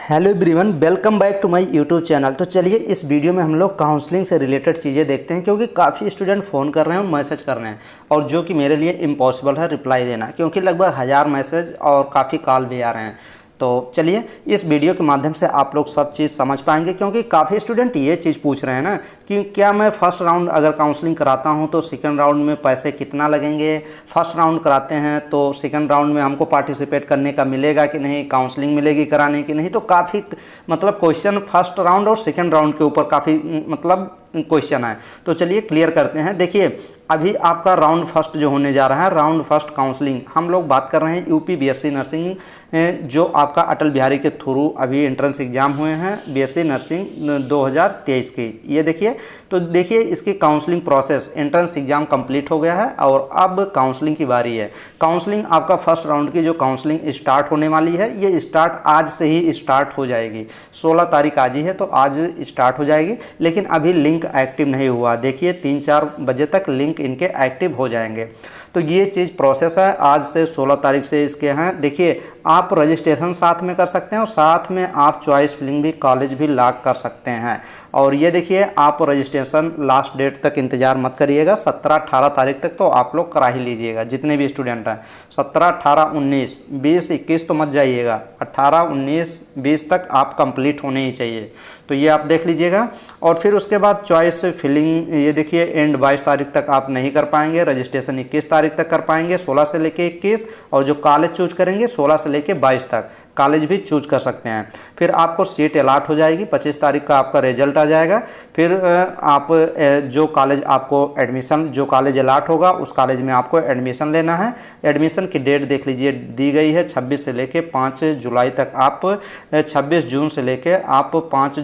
Hello everyone, welcome back to my YouTube channel. तो चलिए इस वीडियो में हम लोग काउंसलिंग से रिलेटेड चीज़ें देखते हैं, क्योंकि काफ़ी स्टूडेंट फ़ोन कर रहे हैं और मैसेज कर रहे हैं, और जो कि मेरे लिए इम्पॉसिबल है रिप्लाई देना, क्योंकि लगभग 1000 मैसेज और काफ़ी कॉल भी आ रहे हैं। तो चलिए इस वीडियो के माध्यम से आप लोग सब चीज़ समझ पाएंगे, क्योंकि काफ़ी स्टूडेंट ये चीज़ पूछ रहे हैं ना कि क्या मैं फ़र्स्ट राउंड अगर काउंसलिंग कराता हूँ तो सेकंड राउंड में पैसे कितना लगेंगे, फर्स्ट राउंड कराते हैं तो सेकंड राउंड में हमको पार्टिसिपेट करने का मिलेगा कि नहीं, काउंसलिंग मिलेगी कराने की नहीं। तो काफ़ी क्वेश्चन फर्स्ट राउंड और सेकंड राउंड के ऊपर काफ़ी क्वेश्चन है। तो चलिए क्लियर करते हैं। देखिए अभी आपका राउंड फर्स्ट जो होने जा रहा है, राउंड फर्स्ट काउंसलिंग, हम लोग बात कर रहे हैं यूपी बीएससी नर्सिंग जो आपका अटल बिहारी के थ्रू अभी एंट्रेंस एग्जाम हुए हैं बीएससी नर्सिंग 2023 की। ये देखिए, तो देखिए इसकी counselling process, entrance exam complete हो गया है और अब काउंसलिंग की बारी है। काउंसलिंग आपका फर्स्ट राउंड की जो काउंसलिंग स्टार्ट होने वाली है, ये स्टार्ट आज से ही स्टार्ट हो जाएगी। 16 तारीख आज ही है, तो आज स्टार्ट हो जाएगी, लेकिन अभी लिंक एक्टिव नहीं हुआ। देखिए 3-4 बजे तक लिंक इनके एक्टिव हो जाएंगे। तो ये चीज़ प्रोसेस है, आज से 16 तारीख से इसके हैं। देखिए आप रजिस्ट्रेशन साथ में कर सकते हैं और साथ में आप चॉइस फिलिंग भी कॉलेज भी लॉक कर सकते हैं। और ये देखिए आप रजिस्ट्रेशन लास्ट डेट तक इंतज़ार मत करिएगा, 17-18 तारीख तक तो आप लोग करा ही लीजिएगा जितने भी स्टूडेंट हैं। 17, 18, 19, 20, 21 तो मत जाइएगा, 18, 19, 20 तक आप कंप्लीट होने ही चाहिए। तो ये आप देख लीजिएगा। और फिर उसके बाद चॉइस फिलिंग, ये देखिए एंड 22 तारीख तक आप नहीं कर पाएंगे, रजिस्ट्रेशन 21 तारीख तक कर पाएंगे, 16 से लेके 21, और जो कॉलेज चूज करेंगे 16 से लेके 22 तक कॉलेज भी चूज कर सकते हैं। फिर आपको सीट अलाट हो जाएगी, 25 तारीख का आपका रिजल्ट आ जाएगा। फिर आप जो कॉलेज आपको एडमिशन, जो कॉलेज अलाट होगा उस कॉलेज में आपको एडमिशन लेना है। एडमिशन की डेट देख लीजिए दी गई है 26 से लेके 5 जुलाई तक। आप 26 जून से लेके आप 5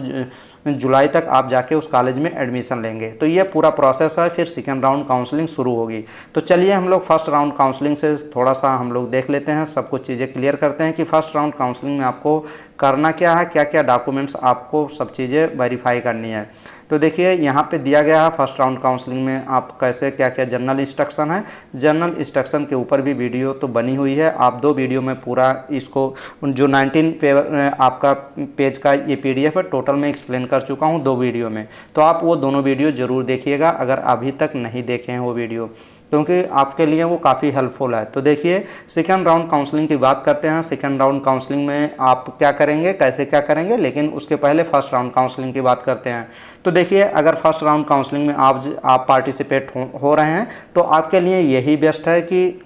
जुलाई तक आप जाके उस कॉलेज में एडमिशन लेंगे। तो ये पूरा प्रोसेस है, फिर सेकेंड राउंड काउंसलिंग शुरू होगी। तो चलिए हम लोग फर्स्ट राउंड काउंसलिंग से थोड़ा सा हम लोग देख लेते हैं, सब कुछ चीज़ें क्लियर करते हैं कि फर्स्ट राउंड काउंसलिंग में आपको करना क्या है, क्या क्या डॉक्यूमेंट्स आपको सब चीज़ें वेरीफाई करनी है। तो देखिए यहाँ पे दिया गया है फर्स्ट राउंड काउंसलिंग में आप कैसे क्या क्या जनरल इंस्ट्रक्शन है। जनरल इंस्ट्रक्शन के ऊपर भी वीडियो तो बनी हुई है, आप 2 वीडियो में पूरा इसको जो 19 आपका पेज का ये PDF है, टोटल में एक्सप्लेन कर चुका हूँ 2 वीडियो में। तो आप वो दोनों वीडियो ज़रूर देखिएगा अगर अभी तक नहीं देखे हैं वो वीडियो, क्योंकि आपके लिए वो काफ़ी हेल्पफुल है। तो देखिए सेकंड राउंड काउंसलिंग की बात करते हैं। सेकंड राउंड काउंसलिंग में आप क्या करेंगे, कैसे क्या करेंगे, लेकिन उसके पहले फर्स्ट राउंड काउंसलिंग की बात करते हैं। तो देखिए अगर फर्स्ट राउंड काउंसलिंग में आप पार्टिसिपेट हो रहे हैं तो आपके लिए यही बेस्ट है कि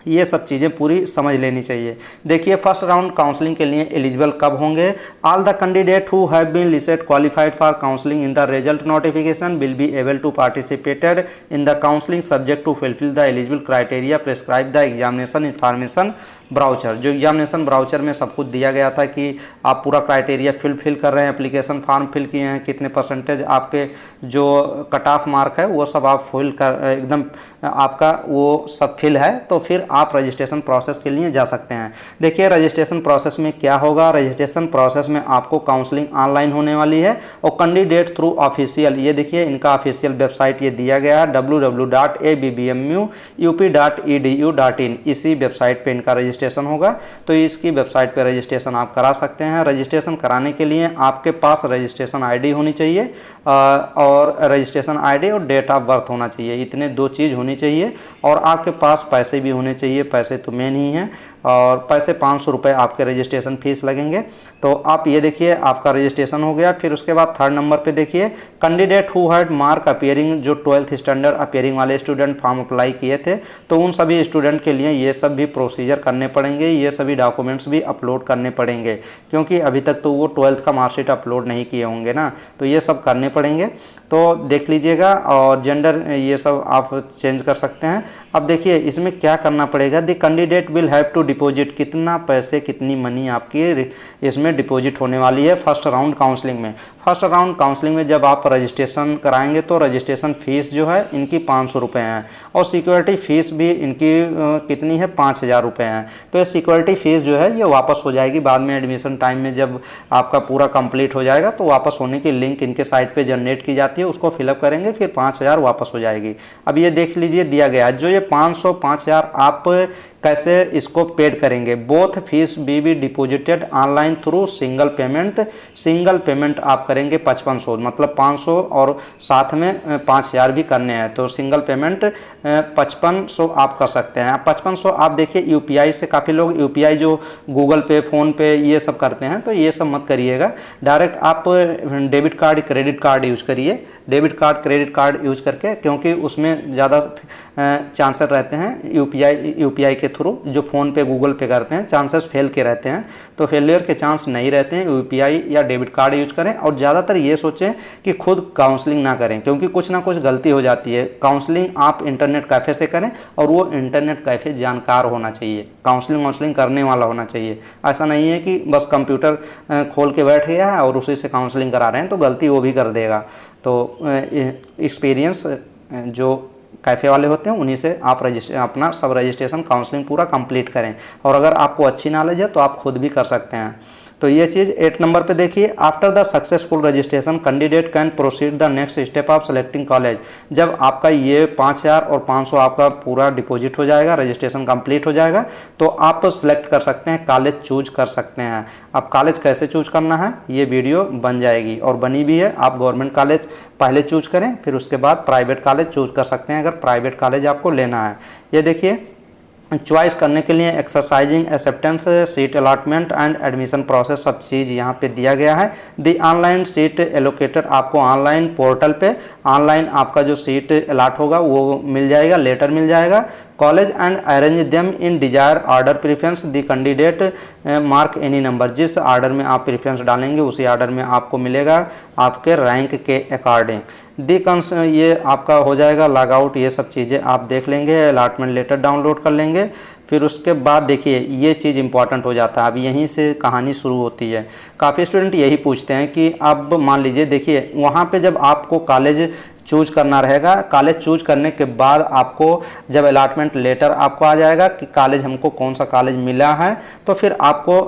ये सब चीज़ें पूरी समझ लेनी चाहिए। देखिए फर्स्ट राउंड काउंसलिंग के लिए एलिजिबल कब होंगे। All the candidate who have been listed qualified for counselling in the result notification will be able to participated in the counselling subject to fulfil the eligible criteria prescribe the examination information brochure. जो examination brochure में सब कुछ दिया गया था कि आप पूरा क्राइटेरिया फिल कर रहे हैं, एप्लीकेशन फॉर्म फिल किए हैं, कितने परसेंटेज आपके जो कट ऑफ मार्क है वो सब आप फिल कर एकदम आपका वो सब फिल है, तो फिर आप रजिस्ट्रेशन प्रोसेस के लिए जा सकते हैं। देखिए रजिस्ट्रेशन प्रोसेस में क्या होगा। रजिस्ट्रेशन प्रोसेस में आपको काउंसलिंग ऑनलाइन होने वाली है और कैंडिडेट थ्रू ऑफिशियल, ये देखिए इनका ऑफिशियल वेबसाइट ये दिया गया है www.abbmu.up.edu.in। इसी वेबसाइट पे इनका रजिस्ट्रेशन होगा, तो इसकी वेबसाइट पे रजिस्ट्रेशन आप करा सकते हैं। रजिस्ट्रेशन कराने के लिए आपके पास रजिस्ट्रेशन आईडी होनी चाहिए और रजिस्ट्रेशन आईडी और डेट ऑफ बर्थ होना चाहिए, इतने 2 चीज़ होनी चाहिए। और आपके पास पैसे भी होने चाहिए, पैसे तो मेन ही हैं, और पैसे 500 रुपये आपके रजिस्ट्रेशन फीस लगेंगे। तो आप ये देखिए आपका रजिस्ट्रेशन हो गया। फिर उसके बाद 3rd नंबर पे देखिए candidate who had mark appearing, जो 12th स्टैंडर्ड अपीयरिंग वाले स्टूडेंट फॉर्म अप्लाई किए थे, तो उन सभी स्टूडेंट के लिए ये सब भी प्रोसीजर करने पड़ेंगे, ये सभी डॉक्यूमेंट्स भी अपलोड करने पड़ेंगे, क्योंकि अभी तक तो वो 12th का मार्कशीट अपलोड नहीं किए होंगे ना, तो ये सब करने पड़ेंगे। तो देख लीजिएगा, और जेंडर ये सब आप चेंज कर सकते हैं। अब देखिए इसमें क्या करना पड़ेगा। The candidate will have to deposit, कितना पैसे कितनी मनी आपकी इसमें डिपॉजिट होने वाली है फर्स्ट राउंड काउंसलिंग में। फर्स्ट राउंड काउंसलिंग में जब आप रजिस्ट्रेशन कराएंगे तो रजिस्ट्रेशन फ़ीस जो है इनकी 500 रुपये है और सिक्योरिटी फ़ीस भी इनकी कितनी है 5000 रुपये है। तो ये सिक्योरिटी फ़ीस जो है ये वापस हो जाएगी बाद में एडमिशन टाइम में, जब आपका पूरा कंप्लीट हो जाएगा तो वापस होने की लिंक इनके साइट पे जनरेट की जाती है, उसको फिलअप करेंगे फिर 5000 वापस हो जाएगी। अब ये देख लीजिए दिया गया है जो ये 500 5000 आप कैसे इसको पेड करेंगे। Both fees B deposited online through single payment आप करेंगे 5500, मतलब 500 और साथ में 5000 भी करने हैं तो सिंगल पेमेंट 5500 आप कर सकते हैं। 5500 आप देखिए यूपीआई से, काफ़ी लोग यूपीआई जो गूगल पे फ़ोन पे ये सब करते हैं तो ये सब मत करिएगा, डायरेक्ट आप debit card credit card use करिए। Debit card credit card use करके, क्योंकि उसमें ज़्यादा चांसेस रहते हैं यूपीआई के थ्रू, जो फ़ोन पे गूगल पे करते हैं चांसेस फेल के रहते हैं, तो फेलियर के चांस नहीं रहते हैं। यूपीआई या डेबिट कार्ड यूज करें और ज़्यादातर ये सोचें कि खुद काउंसलिंग ना करें, क्योंकि कुछ ना कुछ गलती हो जाती है। काउंसलिंग आप इंटरनेट कैफ़े से करें और वो इंटरनेट कैफ़े जानकार होना चाहिए, काउंसलिंग करने वाला होना चाहिए। ऐसा नहीं है कि बस कंप्यूटर खोल के बैठ गया है और उसी से काउंसलिंग करा रहे हैं तो गलती वो भी कर देगा। तो एक्सपीरियंस जो कैफ़े वाले होते हैं उन्हीं से आप अपना सब रजिस्ट्रेशन काउंसलिंग पूरा कंप्लीट करें, और अगर आपको अच्छी नॉलेज है तो आप खुद भी कर सकते हैं। तो ये चीज़ 8 नंबर पे देखिए, after the successful registration candidate can proceed the next step of selecting college. जब आपका ये 5000 और 500 आपका पूरा डिपॉजिट हो जाएगा, रजिस्ट्रेशन कंप्लीट हो जाएगा, तो आप सेलेक्ट कर सकते हैं, कॉलेज चूज कर सकते हैं। अब कॉलेज कैसे चूज करना है ये वीडियो बन जाएगी और बनी भी है। आप गवर्नमेंट कॉलेज पहले चूज करें, फिर उसके बाद प्राइवेट कॉलेज चूज कर सकते हैं अगर प्राइवेट कॉलेज आपको लेना है। ये देखिए चॉइस करने के लिए exercising acceptance, seat allotment and admission process सब चीज़ यहाँ पे दिया गया है। दी ऑनलाइन सीट एलोकेटर, आपको ऑनलाइन पोर्टल पे ऑनलाइन आपका जो सीट अलॉट होगा वो मिल जाएगा, लेटर मिल जाएगा। College and arrange them in desire order preference, the candidate mark any number, जिस ऑर्डर में आप प्रेफरेंस डालेंगे उसी ऑर्डर में आपको मिलेगा आपके रैंक के अकॉर्डिंग। ये आपका हो जाएगा लॉग आउट, ये सब चीज़ें आप देख लेंगे, अलॉटमेंट लेटर डाउनलोड कर लेंगे। फिर उसके बाद देखिए ये चीज़ इंपॉर्टेंट हो जाता है, अब यहीं से कहानी शुरू होती है। काफ़ी स्टूडेंट यही पूछते हैं कि अब मान लीजिए देखिए वहाँ पे जब आपको कॉलेज चूज करना रहेगा, कॉलेज चूज करने के बाद आपको जब अलॉटमेंट लेटर आपको आ जाएगा कि कॉलेज हमको कौन सा कॉलेज मिला है, तो फिर आपको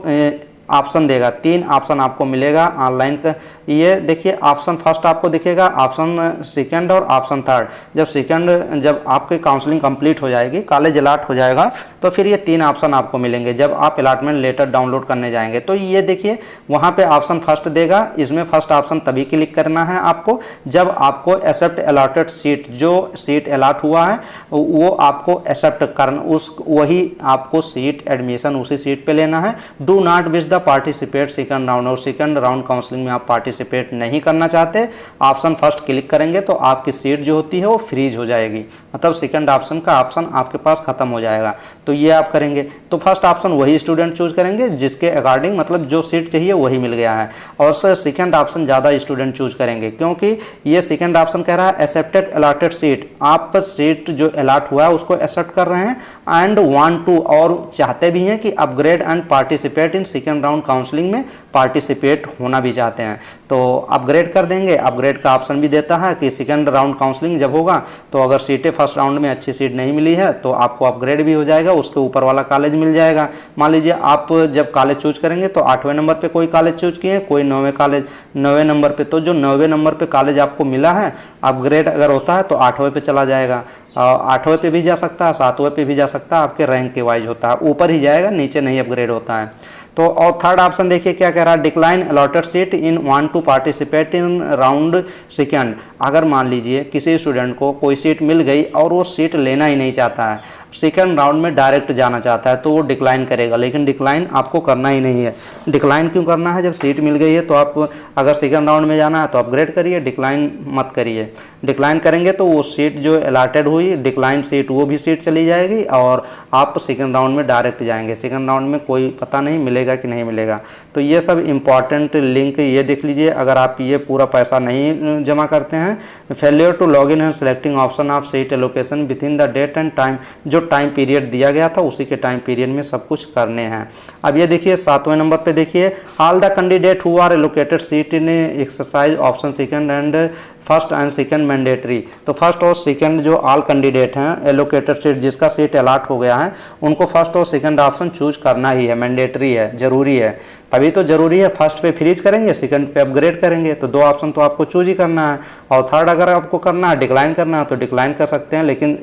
ऑप्शन देगा, 3 ऑप्शन आपको मिलेगा ऑनलाइन का। ये देखिए ऑप्शन फर्स्ट आपको दिखेगा, ऑप्शन सेकंड और ऑप्शन थर्ड। जब आपकी काउंसलिंग कंप्लीट हो जाएगी, कॉलेज अलॉट हो जाएगा, तो फिर ये 3 ऑप्शन आपको मिलेंगे जब आप अलॉटमेंट लेटर डाउनलोड करने जाएंगे। तो ये देखिए वहाँ पे ऑप्शन फर्स्ट देगा, इसमें फर्स्ट ऑप्शन तभी क्लिक करना है आपको जब आपको एक्सेप्ट अलॉटेड सीट, जो सीट अलॉट हुआ है वो आपको एक्सेप्ट करना, वही आपको सीट एडमिशन उसी सीट पे लेना है। Do not wish the participate second round, और सेकंड राउंड काउंसलिंग में आप पार्टिसिपेट नहीं करना चाहते, ऑप्शन फर्स्ट क्लिक करेंगे तो आपकी सीट जो होती है वो फ्रीज हो जाएगी, मतलब सेकंड ऑप्शन का ऑप्शन आपके पास खत्म हो जाएगा। तो ये आप करेंगे तो फर्स्ट ऑप्शन वही स्टूडेंट चूज करेंगे जिसके अकॉर्डिंग, मतलब जो सीट चाहिए वही मिल गया है। और सर सेकंड ऑप्शन ज़्यादा स्टूडेंट चूज करेंगे क्योंकि ये सेकंड ऑप्शन कह रहा है एक्सेप्टेड अलॉटेड सीट, आप सीट जो अलॉट हुआ है उसको एक्सेप्ट कर रहे हैं एंड वांट टू, और चाहते भी हैं कि upgrade and participate in second round counselling में पार्टिसिपेट होना भी चाहते हैं तो अपग्रेड कर देंगे। अपग्रेड का ऑप्शन भी देता है कि सेकंड राउंड काउंसलिंग जब होगा तो अगर सीटें फर्स्ट राउंड में अच्छी सीट नहीं मिली है तो आपको अपग्रेड भी हो जाएगा, उसके ऊपर वाला कॉलेज मिल जाएगा। मान लीजिए आप जब कॉलेज चूज करेंगे तो 8वें नंबर पे कोई कॉलेज चूज किए, कोई 9वें नंबर पे, तो जो 9वें नंबर पे कॉलेज आपको मिला है अपग्रेड अगर होता है तो 8वें पे चला जाएगा, 8वें पे भी जा सकता है, 7वें पे भी जा सकता है, आपके रैंक के वाइज होता है, ऊपर ही जाएगा नीचे नहीं अपग्रेड होता है। तो और थर्ड ऑप्शन देखिए क्या कह रहा है, decline allotted seat in want to participate in round second. अगर मान लीजिए किसी स्टूडेंट को कोई सीट मिल गई और वो सीट लेना ही नहीं चाहता है, सेकंड राउंड में डायरेक्ट जाना चाहता है, तो वो डिक्लाइन करेगा, लेकिन डिक्लाइन आपको करना ही नहीं है। डिक्लाइन क्यों करना है, जब सीट मिल गई है तो आप अगर सेकंड राउंड में जाना है तो अपग्रेड करिए, डिक्लाइन मत करिए। डिक्लाइन करेंगे तो वो सीट जो अलॉटेड हुई डिक्लाइन सीट वो भी सीट चली जाएगी और आप सेकंड राउंड में डायरेक्ट जाएंगे, सेकंड राउंड में कोई पता नहीं मिलेगा कि नहीं मिलेगा। तो ये सब इंपॉर्टेंट लिंक ये देख लीजिए, अगर आप ये पूरा पैसा नहीं जमा करते हैं, failure to log in and selecting option of seat allocation within the date and time, जो टाइम पीरियड दिया गया था उसी के टाइम पीरियड में सब कुछ करने हैं। अब ये देखिए 7वें नंबर पे देखिए, all the candidate who are allocated seat in exercise option second and first and second mandatory. तो फर्स्ट और सेकंड जो ऑल कैंडिडेट हैं एलोकेटेड सीट, जिसका सीट अलॉट हो गया है, उनको फर्स्ट और सेकंड ऑप्शन चूज करना ही है, मैंडेटरी है, जरूरी है। तभी तो जरूरी है, फर्स्ट पे फ्रीज करेंगे, सेकंड पे अपग्रेड करेंगे, तो 2 ऑप्शन तो आपको चूज ही करना है। और थर्ड अगर आपको करना है, डिक्लाइन करना है, तो डिक्लाइन कर सकते हैं, लेकिन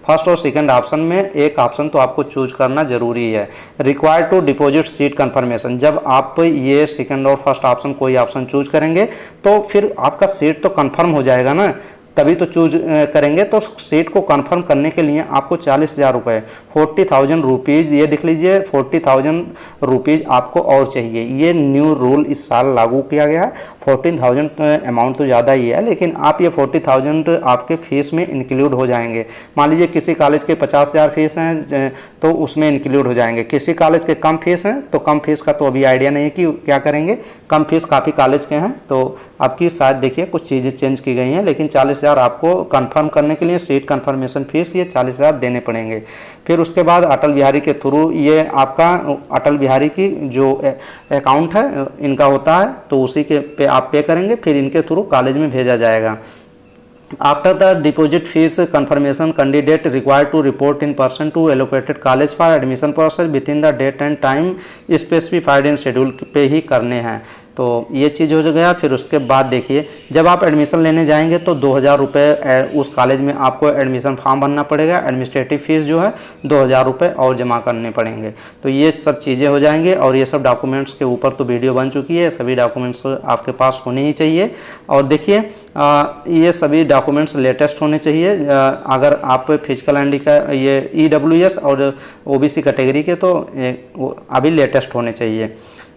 फर्स्ट और सेकंड ऑप्शन में एक ऑप्शन तो आपको चूज करना जरूरी है। Required to deposit seat confirmation, जब आप ये सेकंड और फर्स्ट ऑप्शन कोई ऑप्शन चूज करेंगे तो फिर आपका सीट तो कंफर्म हो जाएगा ना, तभी तो चूज करेंगे। तो सीट को कंफर्म करने के लिए आपको 40,000 रुपये, 40,000 रुपीज़, ये देख लीजिए 40,000 रुपीज़ आपको और चाहिए। ये न्यू रूल इस साल लागू किया गया है। 14,000 अमाउंट तो ज़्यादा ही है, लेकिन आप ये 40,000 आपके फीस में इंक्लूड हो जाएंगे। मान लीजिए किसी कॉलेज के 50,000 फीस हैं तो उसमें इंक्लूड हो जाएंगे, किसी कॉलेज के कम फीस हैं तो कम फीस का तो अभी आइडिया नहीं है कि क्या करेंगे। कम फीस काफ़ी कॉलेज के हैं तो आपकी शायद देखिए कुछ चीज़ें चेंज की गई हैं, लेकिन 40,000 आपको कंफर्म करने के लिए सीट कंफर्मेशन फीस ये 40,000 देने पड़ेंगे। फिर उसके बाद अटल बिहारी के थ्रू ये आपका अटल बिहारी की जो अकाउंट है इनका होता है, तो उसी के पे आप पे करेंगे, फिर इनके थ्रू कॉलेज में भेजा जाएगा। After the deposit fees confirmation, candidate required to report in person to allocated college for admission process within the date and time specified in schedule पे ही करने हैं। तो ये चीज़ हो गया। फिर उसके बाद देखिए जब आप एडमिशन लेने जाएंगे तो 2,000 रुपये उस कॉलेज में आपको एडमिशन फॉर्म भरना पड़ेगा। एडमिनिस्ट्रेटिव फीस जो है 2,000 रुपये और जमा करने पड़ेंगे। तो ये सब चीज़ें हो जाएंगे और ये सब डॉक्यूमेंट्स के ऊपर तो वीडियो बन चुकी है, सभी डॉक्यूमेंट्स आपके पास होने ही चाहिए। और देखिए ये सभी डॉक्यूमेंट्स लेटेस्ट होने चाहिए। अगर आप फिजिकल हैंडीकैप ये EWS और OBC कैटेगरी के तो अभी लेटेस्ट होने चाहिए।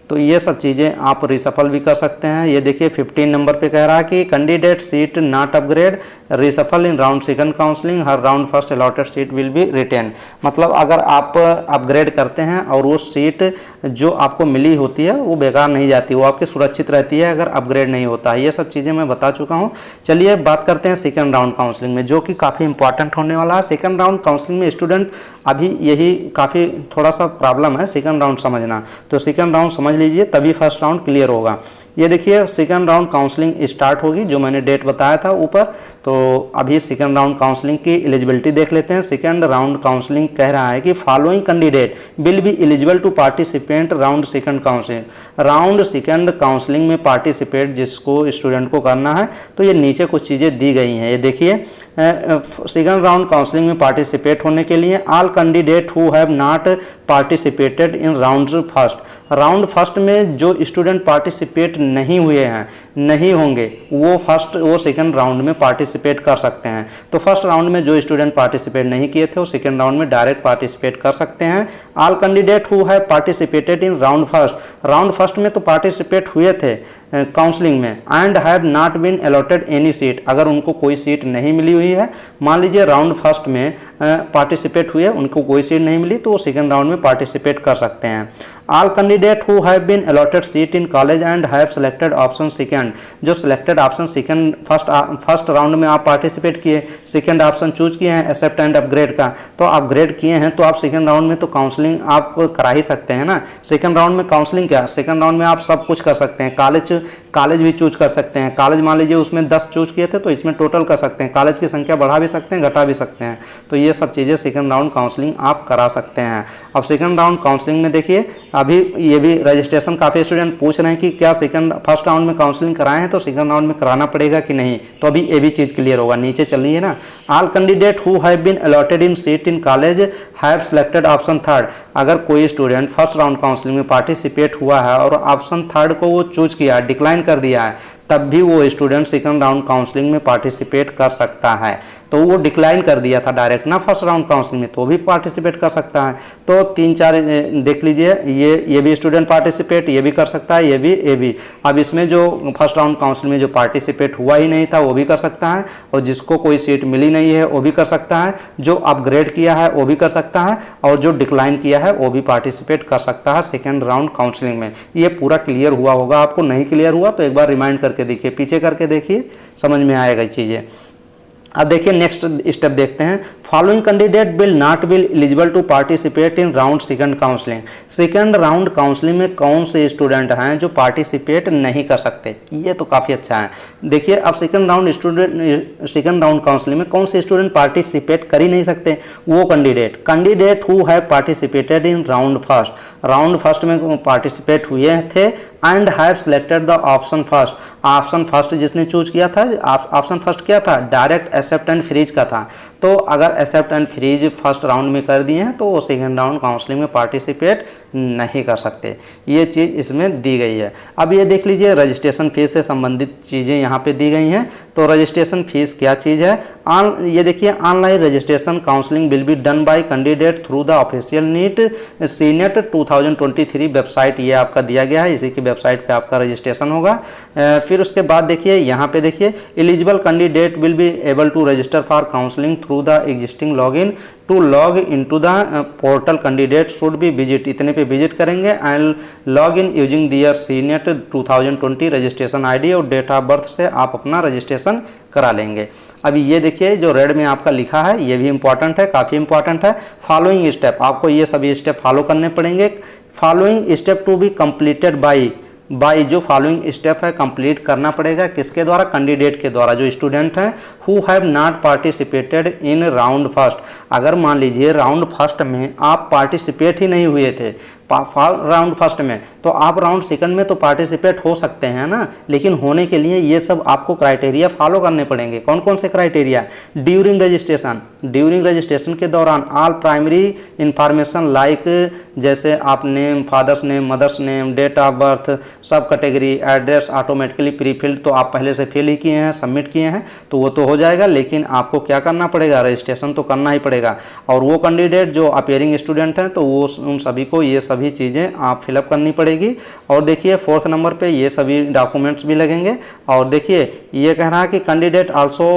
तो ये सब चीज़ें आप रिसफल भी कर सकते हैं। ये देखिए 15 नंबर पे कह रहा है कि candidate seat not upgrade reshuffle in round second counselling, हर round first allotted seat will be retain. मतलब अगर आप अपग्रेड करते हैं और वो सीट जो आपको मिली होती है वो बेकार नहीं जाती, वो आपकी सुरक्षित रहती है अगर अपग्रेड नहीं होता है। ये सब चीज़ें मैं बता चुका हूँ। चलिए बात करते हैं सेकंड राउंड काउंसलिंग में, जो कि काफ़ी इंपॉर्टेंट होने वाला है। सेकंड राउंड काउंसलिंग में स्टूडेंट अभी यही काफ़ी थोड़ा सा प्रॉब्लम है सेकंड राउंड समझना, तो सेकंड राउंड समझ लीजिए तभी फर्स्ट राउंड क्लियर होगा। ये देखिए सेकंड राउंड काउंसलिंग स्टार्ट होगी, जो मैंने डेट बताया था ऊपर। तो अभी सेकंड राउंड काउंसलिंग की एलिजिबिलिटी देख लेते हैं। सेकंड राउंड काउंसलिंग कह रहा है कि following candidate will be eligible to participate round second counselling. Round second counselling में पार्टिसिपेट जिसको स्टूडेंट को करना है, तो ये नीचे कुछ चीज़ें दी गई हैं। ये देखिए सेकंड राउंड काउंसलिंग में पार्टिसिपेट होने के लिए all candidate who have not participated in round first, round first में जो स्टूडेंट पार्टिसिपेट नहीं हुए हैं, नहीं होंगे, वो सेकंड राउंड में पार्टिसिपेट कर सकते हैं। तो फर्स्ट राउंड में जो स्टूडेंट पार्टिसिपेट नहीं किए थे वो सेकंड राउंड में डायरेक्ट पार्टिसिपेट कर सकते हैं। All candidate who have participated in round first, round first में तो पार्टिसिपेट हुए थे काउंसलिंग में, and have not been allotted any seat, अगर उनको कोई सीट नहीं मिली हुई है, मान लीजिए राउंड फर्स्ट में पार्टिसिपेट हुए, उनको कोई सीट नहीं मिली, तो वो सेकंड राउंड में पार्टिसिपेट कर सकते हैं। All candidate who have been allotted seat in college and have selected option second, जो selected option second first round में आप पार्टिसिपेट किए, सेकंड ऑप्शन चूज किए हैं एक्सेप्ट एंड अपग्रेड का, तो अपग्रेड किए हैं तो आप सेकंड राउंड में तो काउंसलिंग आप करा ही सकते हैं ना। सेकंड राउंड में काउंसलिंग क्या, सेकंड राउंड में आप सब कुछ कर सकते हैं। कॉलेज भी चूज कर सकते हैं। कॉलेज मान लीजिए उसमें 10 चूज किए थे तो इसमें टोटल कर सकते हैं, कॉलेज की संख्या बढ़ा भी सकते हैं, घटा भी सकते हैं। तो ये सब चीज़ें सेकंड राउंड काउंसलिंग आप करा सकते हैं। अब सेकंड राउंड काउंसलिंग में देखिए अभी ये भी रजिस्ट्रेशन काफ़ी स्टूडेंट पूछ रहे हैं कि क्या फर्स्ट राउंड में काउंसलिंग कराए हैं तो सेकंड राउंड में कराना पड़ेगा कि नहीं, तो अभी ये भी चीज़ क्लियर होगा। नीचे चलिए ना, all candidate who have been allotted in seat in college have selected option third, अगर कोई स्टूडेंट फर्स्ट राउंड काउंसलिंग में पार्टिसिपेट हुआ है और ऑप्शन थर्ड को वो चूज किया है, डिक्लाइन कर दिया है, तब भी वो स्टूडेंट सेकंड राउंड काउंसलिंग में पार्टिसिपेट कर सकता है। तो वो डिक्लाइन कर दिया था डायरेक्ट ना फर्स्ट राउंड काउंसलिंग में, तो भी पार्टिसिपेट कर सकता है। तो 3-4 देख लीजिए, ये भी स्टूडेंट पार्टिसिपेट, ये भी कर सकता है, ये भी। अब इसमें जो फर्स्ट राउंड काउंसलिंग में जो पार्टिसिपेट हुआ ही नहीं था वो भी कर सकता है, और जिसको कोई सीट मिली नहीं है वो भी कर सकता है, जो अपग्रेड किया है वो भी कर सकता है, और जो डिक्लाइन किया है वो भी पार्टिसिपेट कर सकता है सेकेंड राउंड काउंसलिंग में। ये पूरा क्लियर हुआ होगा। आपको नहीं क्लियर हुआ तो एक बार रिमाइंड करके देखिए, पीछे करके देखिए, समझ में आएगा चीज़ें। अब देखिए नेक्स्ट स्टेप देखते हैं, following candidate will not be eligible to participate in round second counselling. Second round counselling में कौन से स्टूडेंट हैं जो पार्टिसिपेट नहीं कर सकते, ये तो काफ़ी अच्छा है। देखिए अब सेकंड राउंड काउंसलिंग में कौन से स्टूडेंट पार्टिसिपेट कर ही नहीं सकते, वो candidate who have participated in round first में पार्टिसिपेट हुए थे and have selected the option first जिसने चूज किया था, ऑप्शन फर्स्ट क्या था, डायरेक्ट एक्सेप्ट एंड फ्रीज का था। तो अगर accept and freeze first round में कर दिए हैं तो वो सेकेंड राउंड काउंसलिंग में पार्टिसिपेट नहीं कर सकते, ये चीज़ इसमें दी गई है। अब ये देख लीजिए रजिस्ट्रेशन फीस से संबंधित चीज़ें यहाँ पे दी गई हैं। तो रजिस्ट्रेशन फीस क्या चीज़ है, ये देखिए online registration counselling will be done by candidate through the official NEET senate 2023 website, ये आपका दिया गया है, इसी की वेबसाइट पे आपका रजिस्ट्रेशन होगा। फिर उसके बाद देखिए यहाँ पे देखिए eligible candidate will be able to register for counselling through the existing login to log into the portal candidate should be visit, इतने पे विजिट करेंगे and log in using their senate 2020 registration ID और date of birth से आप अपना registration करा लेंगे। अभी ये देखिए जो रेड में आपका लिखा है ये भी इंपॉर्टेंट है, काफ़ी इंपॉर्टेंट है। फॉलोइंग स्टेप, आपको ये सभी स्टेप फॉलो करने पड़ेंगे। Following step to be completed by जो फॉलोइंग स्टेप है कंप्लीट करना पड़ेगा किसके द्वारा, कैंडिडेट के द्वारा, जो स्टूडेंट हैं who have not participated in round first. अगर मान लीजिए राउंड फर्स्ट में आप पार्टिसिपेट ही नहीं हुए थे राउंड फर्स्ट में, तो आप राउंड सेकंड में तो पार्टिसिपेट हो सकते हैं ना, लेकिन होने के लिए ये सब आपको क्राइटेरिया फॉलो करने पड़ेंगे। कौन कौन से क्राइटेरिया, ड्यूरिंग रजिस्ट्रेशन के दौरान ऑल प्राइमरी इंफॉर्मेशन लाइक जैसे आप name, father's name, mother's name, date of birth, sub category, address automatically pre filled तो आप पहले से फिल ही किए हैं, सबमिट किए हैं, तो वो तो हो जाएगा, लेकिन आपको क्या करना पड़ेगा, रजिस्ट्रेशन तो करना ही पड़ेगा। और वो कैंडिडेट जो अपीयरिंग स्टूडेंट हैं तो वो उन सभी को ये सभी चीज़ें आप फिलअप करनी पड़ेगी। और देखिए 4th नंबर पे ये सभी डॉक्यूमेंट्स भी लगेंगे। और देखिए ये कह रहा है कि candidate also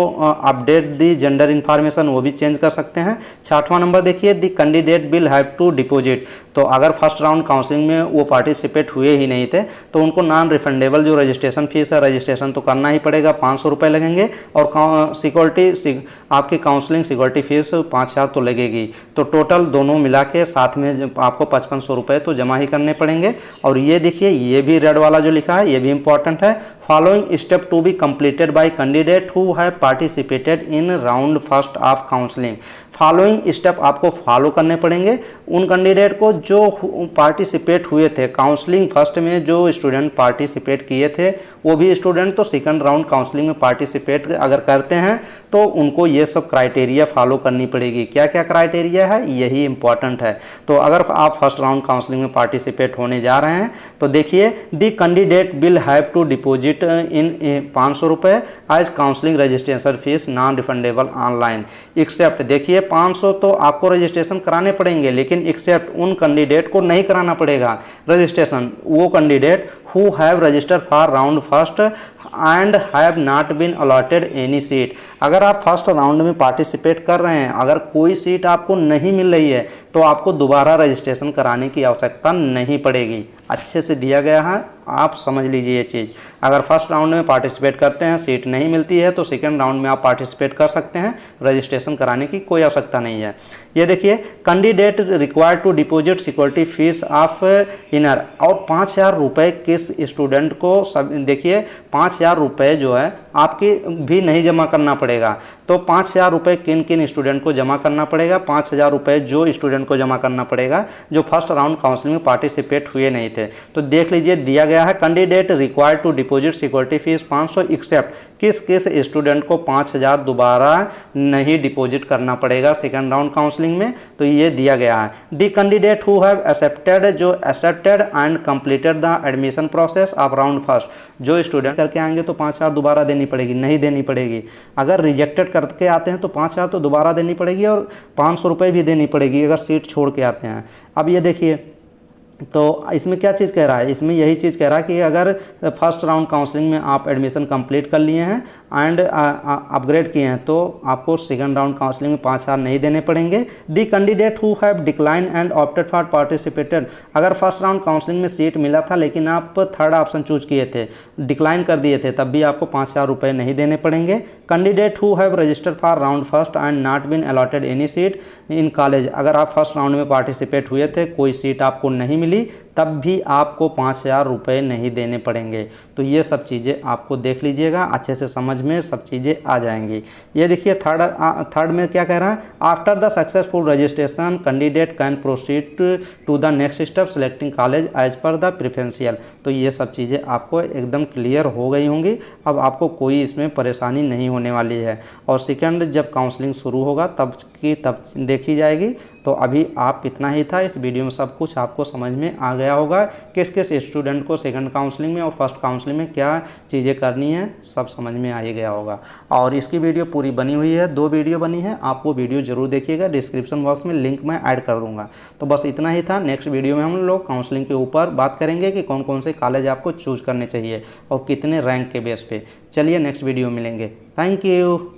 update the gender information, वो भी चेंज कर सकते हैं। 6वां नंबर देखिए the candidate will have to deposit, तो अगर फर्स्ट राउंड काउंसलिंग में वो पार्टिसिपेट हुए ही नहीं थे तो उनको नॉन रिफंडेबल जो रजिस्ट्रेशन फीस है, रजिस्ट्रेशन तो करना ही पड़ेगा, 500 रुपये लगेंगे। और सिक्योरिटी आपकी काउंसलिंग सिक्योरिटी फीस 5000 तो लगेगी, तो टोटल दोनों मिला के साथ में आपको 5500 रुपये तो जमा ही करने पड़ेंगे। और ये देखिए ये भी रेड वाला जो लिखा है ये भी इंपॉर्टेंट है, following step to be completed by candidate who have participated in round first of counselling. Following step आपको फॉलो करने पड़ेंगे उन कैंडिडेट को जो पार्टिसिपेट हुए थे काउंसलिंग फर्स्ट में, जो स्टूडेंट पार्टिसिपेट किए थे वो भी स्टूडेंट तो सेकंड राउंड काउंसलिंग में पार्टिसिपेट अगर करते हैं तो उनको ये सब क्राइटेरिया फॉलो करनी पड़ेगी। क्या क्या क्राइटेरिया है यही इंपॉर्टेंट है। तो अगर आप फर्स्ट राउंड काउंसलिंग में पार्टिसिपेट होने जा रहे हैं तो देखिए the candidate will have to deposit in 500 रुपये as counselling registration fees non refundable online accept. देखिए 500 तो आपको रजिस्ट्रेशन कराने पड़ेंगे, लेकिन एक्सेप्ट उन कैंडिडेट को नहीं कराना पड़ेगा रजिस्ट्रेशन, वो candidate who have registered for round first and have not been allotted any seat. अगर आप फर्स्ट राउंड में पार्टिसिपेट कर रहे हैं, अगर कोई सीट आपको नहीं मिल रही है तो आपको दोबारा रजिस्ट्रेशन कराने की आवश्यकता नहीं पड़ेगी। अच्छे से दिया गया है, आप समझ लीजिए ये चीज़। अगर फर्स्ट राउंड में पार्टिसिपेट करते हैं सीट नहीं मिलती है तो सेकंड राउंड में आप पार्टिसिपेट कर सकते हैं, रजिस्ट्रेशन कराने की कोई आवश्यकता नहीं है। ये देखिए candidate required to deposit security fees of inner, और 5000 रुपये किस स्टूडेंट को, सब देखिए 5000 रुपये जो है आपकी भी नहीं जमा करना पड़ेगा। तो 5000 रुपये किन किन स्टूडेंट को जमा करना पड़ेगा, 5000 रुपये जो स्टूडेंट को जमा करना पड़ेगा जो फर्स्ट राउंड काउंसलिंग में पार्टिसिपेट हुए नहीं थे। तो देख लीजिए दिया गया है candidate required to deposit security fees 500 accept, किस किस स्टूडेंट को 5000 दोबारा नहीं डिपॉजिट करना पड़ेगा सेकंड राउंड काउंसलिंग में, तो ये दिया गया है। The candidate who have accepted, जो accepted and completed the admission process of round first, जो स्टूडेंट करके आएंगे तो 5000 दोबारा देनी पड़ेगी, नहीं देनी पड़ेगी। अगर रिजेक्टेड करके आते हैं तो 5000 तो दोबारा देनी पड़ेगी और 500 रुपये भी देनी पड़ेगी अगर सीट छोड़ के आते हैं। अब ये देखिए तो इसमें क्या चीज़ कह रहा है, इसमें यही चीज़ कह रहा है कि अगर फर्स्ट राउंड काउंसलिंग में आप एडमिशन कंप्लीट कर लिए हैं एंड अपग्रेड किए हैं तो आपको सेकंड राउंड काउंसलिंग में 5,000 नहीं देने पड़ेंगे। दी candidate who have decline and opted for participated, अगर फर्स्ट राउंड काउंसलिंग में सीट मिला था लेकिन आप थर्ड ऑप्शन चूज किए थे, डिक्लाइन कर दिए थे, तब भी आपको 5,000 रुपये नहीं देने पड़ेंगे। Candidate who have registered for round first and not been allotted any seat in college, अगर आप फर्स्ट राउंड में पार्टिसिपेट हुए थे, कोई सीट आपको नहीं मिली, तब भी आपको 5,000 रुपये नहीं देने पड़ेंगे। तो ये सब चीज़ें आपको देख लीजिएगा, अच्छे से समझ में सब चीज़ें आ जाएंगी। ये देखिए थर्ड में क्या कह रहा है, after the successful registration candidate can proceed to the next step selecting college as per the preferential. तो ये सब चीज़ें आपको एकदम क्लियर हो गई होंगी, अब आपको कोई इसमें परेशानी नहीं होने वाली है। और सेकंड जब काउंसलिंग शुरू होगा तब देखी जाएगी। तो अभी आप इतना ही था, इस वीडियो में सब कुछ आपको समझ में आ गया होगा, किस किस स्टूडेंट को सेकंड काउंसलिंग में और फर्स्ट काउंसलिंग में क्या चीज़ें करनी है, सब समझ में आ ही गया होगा। और इसकी वीडियो पूरी बनी हुई है, 2 वीडियो बनी है, आप वो वीडियो जरूर देखिएगा, डिस्क्रिप्शन बॉक्स में लिंक मैं ऐड कर दूंगा। तो बस इतना ही था, नेक्स्ट वीडियो में हम लोग काउंसलिंग के ऊपर बात करेंगे कि कौन कौन से कॉलेज आपको चूज करने चाहिए और कितने रैंक के बेस पे। चलिए नेक्स्ट वीडियो मिलेंगे, थैंक यू।